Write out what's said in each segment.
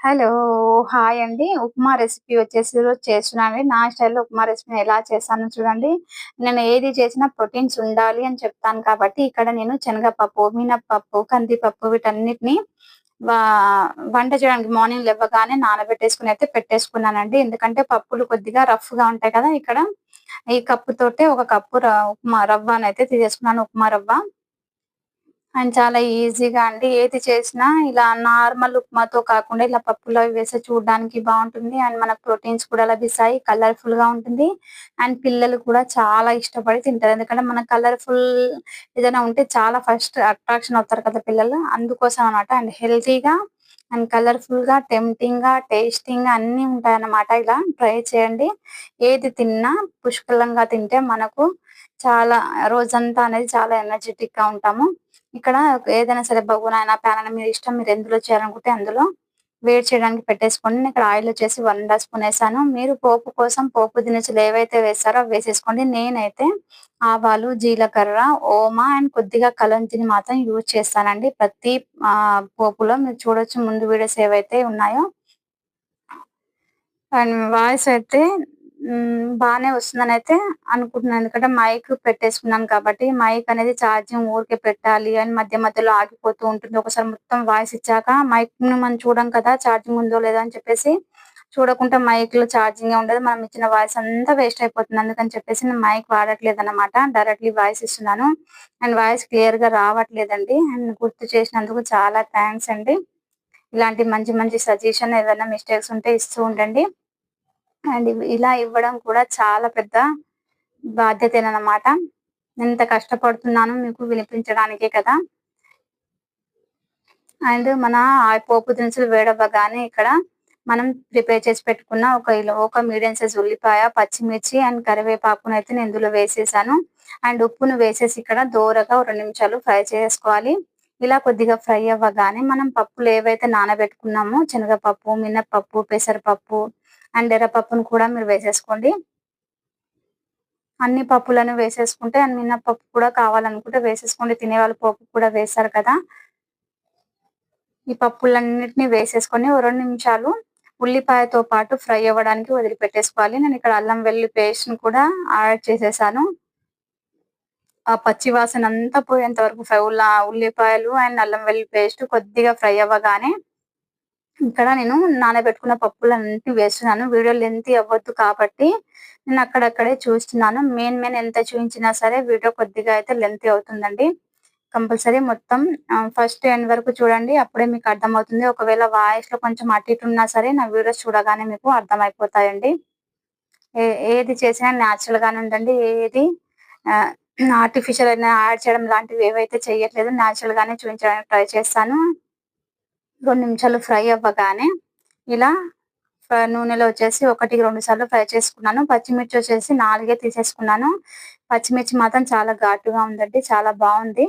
Hello! Hi అండి. Upma recipe వచ్చేసి ఈరోజు చేస్తున్నానండి. నా స్టైల్‌లో ఉప్మా రెసిపీని ఎలా చేస్తానో చూడండి. నేను ఏది చేసినా ప్రోటీన్స్ ఉండాలి అని చెప్తాను కాబట్టి, ఇక్కడ నేను శనగపప్పు, మినపప్పు, కందిపప్పు వీటన్నిటిని వా వంట చేయడానికి మార్నింగ్ లెవ్వగానే నానబెట్టేసుకొని అయితే పెట్టేసుకున్నానండి. ఎందుకంటే పప్పులు కొద్దిగా రఫ్‌గా ఉంటాయి కదా! ఇక్కడ ఈ కప్పుతోటే ఒక కప్పు ఉప్మా రవ్వనైతే తీసేసుకున్నాను, ఉప్మా రవ్వ. అండ్ చాలా ఈజీగా అండి. ఏది చేసినా ఇలా నార్మల్ ఉప్మాతో కాకుండా ఇలా పప్పులో అవి వేస్తే చూడడానికి బావుంటుంది. అండ్ మనకు ప్రోటీన్స్ కూడా లభిస్తాయి. కలర్‌ఫుల్‌గా ఉంటుంది. అండ్ పిల్లలు కూడా చాలా ఇష్టపడి తింటారు. ఎందుకంటే మన కలర్‌ఫుల్ ఏదైనా ఉంటే చాలా ఫస్ట్ అట్రాక్షన్ అవుతారు కదా పిల్లలు. అందుకోసం అన్నమాట. అండ్ హెల్తీగా అండ్ కలర్‌ఫుల్‌గా, టెంప్టింగ్‌గా, టేస్టింగ్‌గా అన్నీ ఉంటాయన్నమాట. ఇలా ట్రై చేయండి. ఏది తిన్నా పుష్కలంగా తింటే మనకు చాలా రోజంతా అనేది చాలా ఎనర్జిటిక్‌గా ఉంటాము. ఇక్కడ ఏదైనా సరే బగోనైనా, ప్యాన్ అయినా మీ ఇష్టం. మీరు ఎందులో చేయాలనుకుంటే అందులో వేడి చేయడానికి పెట్టేసుకోండి. నేను ఇక్కడ ఆయిల్ వచ్చేసి 1 స్పూన్ ఏసాను. మీరు పోపు కోసం పోపు దినుసులు ఏవైతే వేస్తారో అవి వేసేసుకోండి. నేనైతే ఆవాలు, జీలకర్ర, ఓమా అండ్ కొద్దిగా కలంజిని మాత్రం యూజ్ చేస్తానండి. ప్రతి పోపులో మీరు చూడొచ్చు ముందు వీడియోస్ ఏవైతే ఉన్నాయో. అండ్ వాయిస్ అయితే బానే వస్తుందనైతే అనుకుంటున్నాను. ఎందుకంటే మైక్ పెట్టేసుకున్నాను కాబట్టి, మైక్ అనేది ఛార్జింగ్ ఊరికే పెట్టాలి అని మధ్య మధ్యలో ఆగిపోతూ ఉంటుంది. ఒకసారి మొత్తం వాయిస్ ఇచ్చాక మైక్‌ని మనం చూడం కదా! ఛార్జింగ్ ఉందో లేదో అని చెప్పేసి, చూడకుండా మైక్‌లో ఛార్జింగే ఉండదు. మనం ఇచ్చిన వాయిస్ అంతా వేస్ట్ అయిపోతుంది. అందుకని చెప్పేసి నేను మైక్ వాడట్లేదనమాట. డైరెక్ట్‌లీ వాయిస్ ఇస్తున్నాను. అండ్ వాయిస్ క్లియర్‌గా రావట్లేదండి. అండ్ గుర్తు చేసినందుకు చాలా థాంక్స్ అండి. ఇలాంటి మంచి మంచి సజెషన్ ఏదైనా మిస్టేక్స్ ఉంటే ఇస్తూ ఉండండి. అండ్ ఇలా ఇవ్వడం కూడా చాలా పెద్ద బాధ్యతేననమాట. ఎంత కష్టపడుతున్నానో మీకు వినిపించడానికే కదా! అండ్ మన పోపు దినుసులు వేడవ్వగానే ఇక్కడ మనం ప్రిపేర్ చేసి పెట్టుకున్న ఒక మీడియం సైజ్ ఉల్లిపాయ, పచ్చిమిర్చి అండ్ కరివేపాకునైతే నేను ఇందులో వేసేసాను. అండ్ ఉప్పును వేసేసి ఇక్కడ దోరగా ఒక 2 నిమిషాలు ఫ్రై చేసుకోవాలి. ఇలా కొద్దిగా ఫ్రై అవ్వగానే మనం పప్పులు ఏవైతే నానబెట్టుకున్నామో శనగపప్పు, మినపప్పు, పెసరపప్పు అండ్ ఎర్రపప్పును కూడా మీరు వేసేసుకోండి. అన్ని పప్పులను వేసేసుకుంటే అండ్ మినపప్పు కూడా కావాలనుకుంటే వేసేసుకోండి. తినేవాళ్ళు పోపు కూడా వేశారు కదా! ఈ పప్పులన్నిటిని వేసేసుకొని ఓ 2 నిమిషాలు ఉల్లిపాయతో పాటు ఫ్రై అవ్వడానికి వదిలిపెట్టేసుకోవాలి. నేనిక్కడ అల్లం వెల్లుల్లి పేస్ట్‌ని కూడా యాడ్ చేసేసాను. ఆ పచ్చి వాసనంతా పోయేంత వరకు ఉల్లిపాయలు అండ్ అల్లం వెల్లుల్లి పేస్ట్ కొద్దిగా ఫ్రై అవ్వగానే ఇక్కడ నేను నానబెట్టుకున్న పప్పులన్నిటిని వేస్తున్నాను. వీడియో లెంతీ అవ్వద్దు కాబట్టి నేను అక్కడక్కడే చూస్తున్నాను. మెయిన్ ఎంత చూయించినా సరే వీడియో కొద్దిగా అయితే లెంతీ అవుతుందండి. కంపల్సరీ మొత్తం ఫస్ట్ ఎండ్ వరకు చూడండి. అప్పుడే మీకు అర్థమవుతుంది. ఒకవేళ వాయిస్‌లో కొంచెం అటు ఇటు ఉన్నా సరే నా వీడియోస్ చూడగానే మీకు అర్థమైపోతాయండి. ఏది చేసినా న్యాచురల్‌గానే ఉండండి. ఏది ఆహ్, ఆర్టిఫిషియల్ అయినా యాడ్ చేయడం లాంటివి ఏవైతే చేయట్లేదు. న్యాచురల్‌గానే చూయించడానికి ట్రై చేస్తాను. 2 నిమిషాలు ఫ్రై అవ్వగానే ఇలా నూనెలో వచ్చేసి 1, 2 సార్లు ఫ్రై చేసుకున్నాను. పచ్చిమిర్చి వచ్చేసి 4 తీసేసుకున్నాను. పచ్చిమిర్చి మాత్రం చాలా ఘాటుగా ఉందండి. చాలా బావుంది.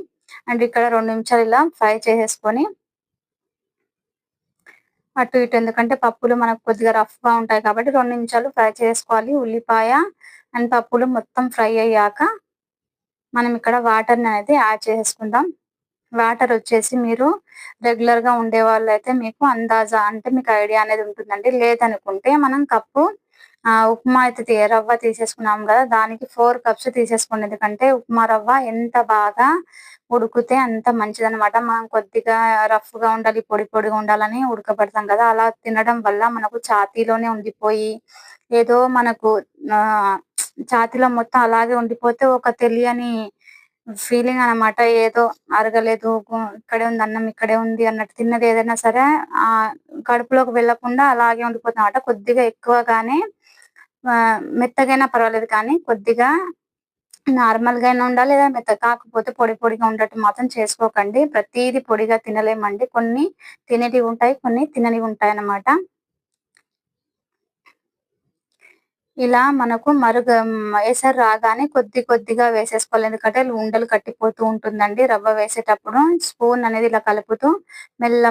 అండ్ ఇక్కడ 2 నిమిషాలు ఇలా ఫ్రై చేసేసుకొని అటు ఇటు ఎందుకంటే పప్పులు మనకు కొద్దిగా రఫ్‌గా ఉంటాయి కాబట్టి 2 నిమిషాలు ఫ్రై చేసుకోవాలి. ఉల్లిపాయ అండ్ పప్పులు మొత్తం ఫ్రై అయ్యాక మనం ఇక్కడ వాటర్‌ననేది యాడ్ చేసేసుకుందాం. వాటర్ వచ్చేసి మీరు రెగ్యులర్‌గా ఉండేవాళ్ళైతే మీకు అందాజా అంటే మీకు ఐడియా అనేది ఉంటుందండి. లేదనుకుంటే మనం కప్పు ఉప్మా అయితే రవ్వ తీసేసుకున్నాం గదా! దానికి 4 కప్స్ తీసేసుకోండి. ఎందుకంటే ఉప్మా రవ్వ ఎంత బాగా ఉడికితే అంత మంచిదనమాట. మనం కొద్దిగా రఫ్‌గా ఉండాలి, పొడి పొడిగా ఉండాలని ఉడకబెడతాం గదా! అలా తినడం వల్ల మనకు ఛాతీలోనే ఉండిపోయి ఏదో మనకు ఆహ్, ఛాతీలో మొత్తం అలాగే ఉండిపోతే ఒక తెలియని ఫీలింగ్ అనమాట. ఏదో అరగలేదు, ఇక్కడే ఉంది అన్నం ఇక్కడే ఉంది అన్నట్టు తిన్నది ఏదైనా సరే కడుపులోకి వెళ్ళకుండా అలాగే ఉండిపోతుందన్నమాట. కొద్దిగా ఎక్కువగానే మెత్తగైనా పర్వాలేదు కానీ కొద్దిగా నార్మల్‌గా అయినా ఉండాలి. లేదా మెత్తగా కాకపోతే పొడి పొడిగా ఉండేట్టు మాత్రం చేసుకోకండి. ప్రతీది పొడిగా తినలేమండి. కొన్ని తినేటివి ఉంటాయి. కొన్ని తిననివి ఉంటాయన్నమాట. ఇలా మనకు ఎసరు రాగానే కొద్దిగా వేసేసుకోవాలి. ఎందుకంటే ఉండలు కట్టిపోతూ ఉంటుందండి. రవ్వ వేసేటప్పుడు స్పూన్ అనేది ఇలా కలుపుతూ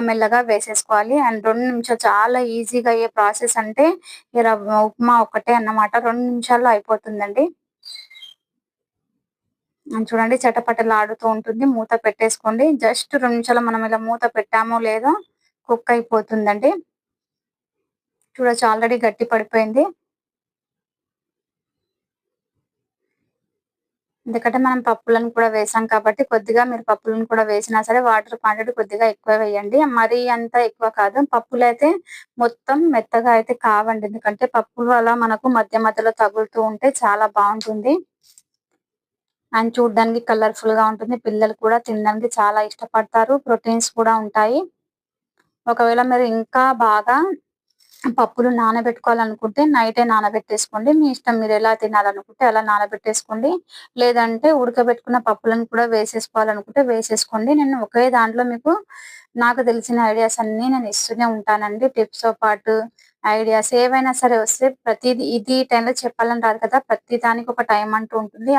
మెల్లగా వేసేసుకోవాలి. అండ్ 2 నిమిషాలు చాలా ఈజీగా అయ్యే ప్రాసెస్ అంటే ఈ ఉప్మా ఒక్కటే అన్నమాట. 2 నిమిషాల్లో అయిపోతుందండి. చూడండి చటపటలాడుతూ ఉంటుంది. మూత పెట్టేసుకోండి. జస్ట్ 2 నిమిషాలు మనం ఇలా మూత పెట్టామో లేదో కుక్ అయిపోతుందండి. చూడొచ్చు ఆల్రెడీ గట్టి పడిపోయింది. ఎందుకంటే మనం పప్పులను కూడా వేసాం కాబట్టి కొద్దిగా మీరు పప్పులను కూడా వేసినా సరే వాటర్ క్వాంటిటీ కొద్దిగా ఎక్కువ వేయండి. మరీ అంత ఎక్కువ కాదు. పప్పులైతే మొత్తం మెత్తగా అయితే కావండి. ఎందుకంటే పప్పులు అలా మనకు మధ్య మధ్యలో తగులుతూ ఉంటే చాలా బావుంటుంది. అండ్ చూడ్డానికి కలర్‌ఫుల్‌గా ఉంటుంది. పిల్లలు కూడా తినడానికి చాలా ఇష్టపడతారు. ప్రోటీన్స్ కూడా ఉంటాయి. ఒకవేళ మీరు ఇంకా బాగా పప్పులు నానబెట్టుకోవాలనుకుంటే నైటే నానబెట్టేసుకోండి. మీ ఇష్టం మీరెలా తినాలనుకుంటే అలా నానబెట్టేసుకోండి. లేదంటే ఉడకబెట్టుకున్న పప్పులను కూడా వేసేసుకోవాలనుకుంటే వేసేసుకోండి. నేను ఒకే దాంట్లో మీకు నాకు తెలిసిన ఐడియాస్ అన్నీ నేను ఇస్తూనే ఉంటానండి. టిప్స్‌తో పాటు ఐడియాస్ ఏవైనా సరే వస్తే ప్రతీది ఇది టైంలో చెప్పాలని రాదు కదా! ప్రతి దానికి ఒక టైం అంటూ ఉంటుంది.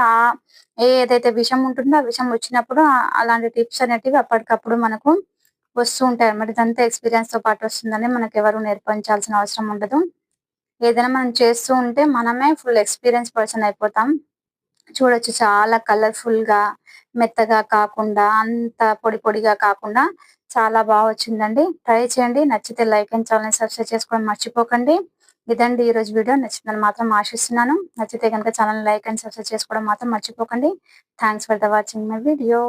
ఏదైతే విషయం ఉంటుందో ఆ విషయం వచ్చినప్పుడు అలాంటి టిప్స్ అనేటివి అప్పటికప్పుడు మనకు వస్తూ ఉంటాయన్నమాట. ఇదంతా ఎక్స్‌పీరియన్స్‌తో పాటు వస్తుందని మనకెవరు నేర్పించాల్సిన అవసరం ఉండదు. ఏదైనా మనం చేస్తూ ఉంటే మనమే ఫుల్ ఎక్స్‌పీరియన్స్ పర్సన్ అయిపోతాం. చూడొచ్చు చాలా కలర్‌ఫుల్‌గా, మెత్తగా కాకుండా, అంత పొడి పొడిగా కాకుండా చాలా వచ్చిందండి. ట్రై చేయండి. నచ్చితే లైక్ అండ్ ఛానెల్‌ని సబ్స్క్రైబ్ చేసుకోవడం మర్చిపోకండి. ఇదండి ఈరోజు వీడియో. నచ్చిందని మాత్రం ఆశిస్తున్నాను. నచ్చితే గనుక ఛానెల్‌ని లైక్ అండ్ సబ్స్క్రైబ్ చేసుకోవడం మాత్రం మర్చిపోకండి. Thanks for the watching my video.